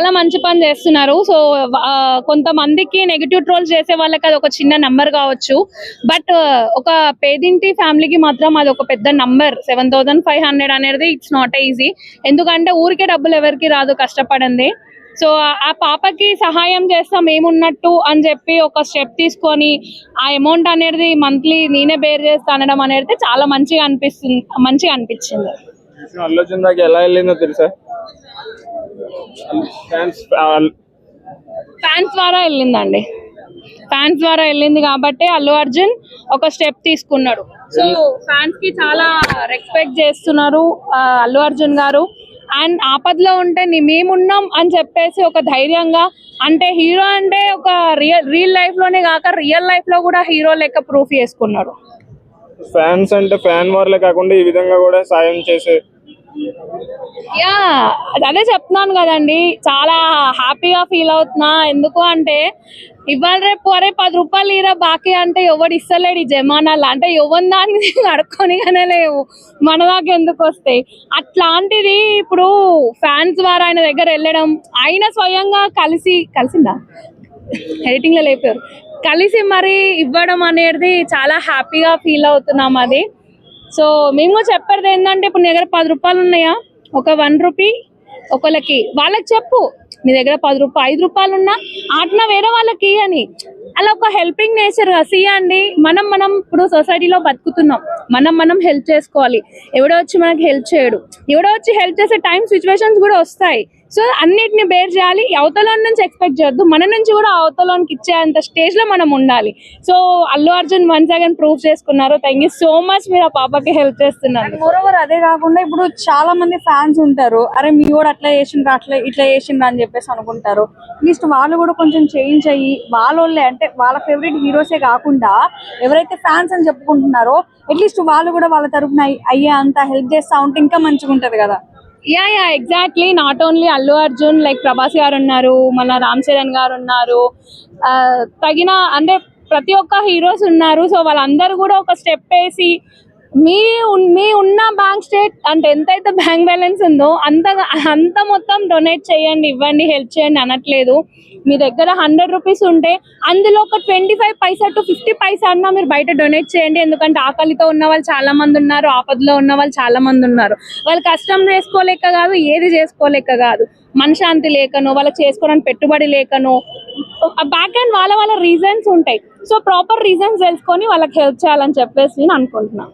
చాలా మంచి పని చేస్తున్నారు. సో కొంతమందికి నెగటివ్ ట్రోల్స్ చేసే వాళ్ళకి అది ఒక చిన్న నంబర్ కావచ్చు. బట్ ఒక పేదింటి ఫ్యామిలీకి మాత్రం అది ఒక పెద్ద నంబర్. 7,500 అనేది ఇట్స్ నాట్ ఈజీ. ఎందుకంటే ఊరికే డబ్బులు ఎవరికి రాదు కష్టపడింది. సో ఆ పాపకి సహాయం చేస్తాం ఏమున్నట్టు అని చెప్పి ఒక స్టెప్ తీసుకొని ఆ అమౌంట్ అనేది మంత్లీ నేనే బేర్ చేస్తా అనడం అనేది చాలా మంచిగా అనిపించింది. అల్లు అర్జున్ దాకా ఎలా వెళ్ళిందో తెలుసా? ఫ్యాన్స్ ద్వారా వెళ్ళిందండి. ఫ్యాన్స్ ద్వారా వెళ్ళింది కాబట్టి అల్లు అర్జున్ ఒక స్టెప్ తీసుకున్నాడు. సో ఫ్యాన్స్ కి చాలా రెస్పెక్ట్ చేస్తున్నారు అల్లు అర్జున్ గారు. అండ్ ఆపదలో ఉంటే మేమున్నాం అని చెప్పేసి ఒక ధైర్యంగా, అంటే హీరో అంటే ఒక రియల్ లైఫ్ లోనే కాక రియల్ లైఫ్ లో కూడా హీరో లెక్క ప్రూఫ్ చేసుకున్నాడు. ఫ్యాన్స్ అంటే ఫ్యాన్ వార్లే కాకుండా ఈ విధంగా కూడా సాయం చేసే యా అదే చెప్తున్నాను కదండి, చాలా హ్యాపీగా ఫీల్ అవుతున్నా. ఎందుకు అంటే ఇవాళ రేపు అరే 10 రూపాయలు ఇరా బాకీ అంటే ఎవడు ఇస్తలేడు ఈ జమానాలు. అంటే ఎవరి దాన్ని అడుక్కొనిగానే లేవు, మన దాకా ఎందుకు వస్తాయి. అట్లాంటిది ఇప్పుడు ఫ్యాన్స్ ద్వారా ఆయన దగ్గర వెళ్ళడం, ఆయన స్వయంగా కలిసిందా ఎడిటింగ్ లో లేపారు, కలిసి మరి ఇవ్వడం అనేది చాలా హ్యాపీగా ఫీల్ అవుతున్నాం అది. సో మేము చెప్పేది ఏంటంటే, ఇప్పుడు నీ దగ్గర 10 రూపాయలు ఉన్నాయా, ఒక 1 రూపీ ఒకళ్ళకి వాళ్ళకి చెప్పు, మీ దగ్గర 10 రూపాయలు 5 రూపాయలు ఉన్నా ఆటన వేరే వాళ్ళకి అని. అలా ఒక హెల్పింగ్ నేచర్ సి అండి. మనం ఇప్పుడు సొసైటీలో బతుకుతున్నాం, మనం హెల్ప్ చేసుకోవాలి. ఎవడో వచ్చి మనకి హెల్ప్ చేయడు, ఎవడో వచ్చి హెల్ప్ చేసే టైం సిచ్యువేషన్స్ కూడా వస్తాయి. సో అన్నిటిని బేర్ చేయాలి. అవతల నుంచి ఎక్స్పెక్ట్ చేయొద్దు, మన నుంచి కూడా అవతలకి ఇచ్చేంత స్టేజ్ లో మనం ఉండాలి. So Allu Arjun once again prove చేసుకున్నారు. థ్యాంక్ యూ సో మచ్, మీరు ఆ పాపకి హెల్ప్ చేస్తున్నారు. మోరోవర్ అదే కాకుండా ఇప్పుడు చాలా మంది ఫ్యాన్స్ ఉంటారు, అరే మీ కూడా అట్లా చేసిండ్రు ఇట్లా చేసిండ్రు అని చెప్పేసి అనుకుంటారు. అట్లీస్ట్ వాళ్ళు కూడా కొంచెం చేంజ్ అయ్యి వాళ్ళే, అంటే వాళ్ళ ఫేవరెట్ హీరోసే కాకుండా ఎవరైతే ఫ్యాన్స్ అని చెప్పుకుంటున్నారో అట్లీస్ట్ వాళ్ళు కూడా వాళ్ళ తరపున అయ్యే అంత హెల్ప్ చేస్తా ఉంటే ఇంకా మంచిగా ఉంటది కదా. Yeah exactly. Not only Allu Arjun, like Prabhas గారు ఉన్నారు, మళ్ళీ రామ్ చరణ్ గారు ఉన్నారు, తగిన అంటే ప్రతి ఒక్క హీరోస్ ఉన్నారు. సో వాళ్ళందరూ కూడా ఒక స్టెప్ వేసి మీ ఉన్న బ్యాంక్ స్టేట్ అంటే ఎంతైతే బ్యాంక్ బ్యాలెన్స్ ఉందో అంత మొత్తం డొనేట్ చేయండి, ఇవ్వండి, హెల్ప్ చేయండి అనట్లేదు. మీ దగ్గర 100 రూపీస్ ఉంటే అందులో ఒక 25 పైసా టు 50 పైసా అన్నా మీరు బయట డొనేట్ చేయండి. ఎందుకంటే ఆకలితో ఉన్న వాళ్ళు చాలా మంది ఉన్నారు, ఆపదలో ఉన్న వాళ్ళు చాలా మంది ఉన్నారు. వాళ్ళు కష్టం చేసుకోలేక కాదు, ఏది చేసుకోలేక కాదు, మనశ్శాంతి లేకనో, వాళ్ళకి చేసుకోవడానికి పెట్టుబడి లేకనో, బ్యాక్ అండ్ వాళ్ళ రీజన్స్ ఉంటాయి. సో ప్రాపర్ రీజన్స్ తెలుసుకొని వాళ్ళకి హెల్ప్ చేయాలని చెప్పేసి నేను అనుకుంటున్నాను.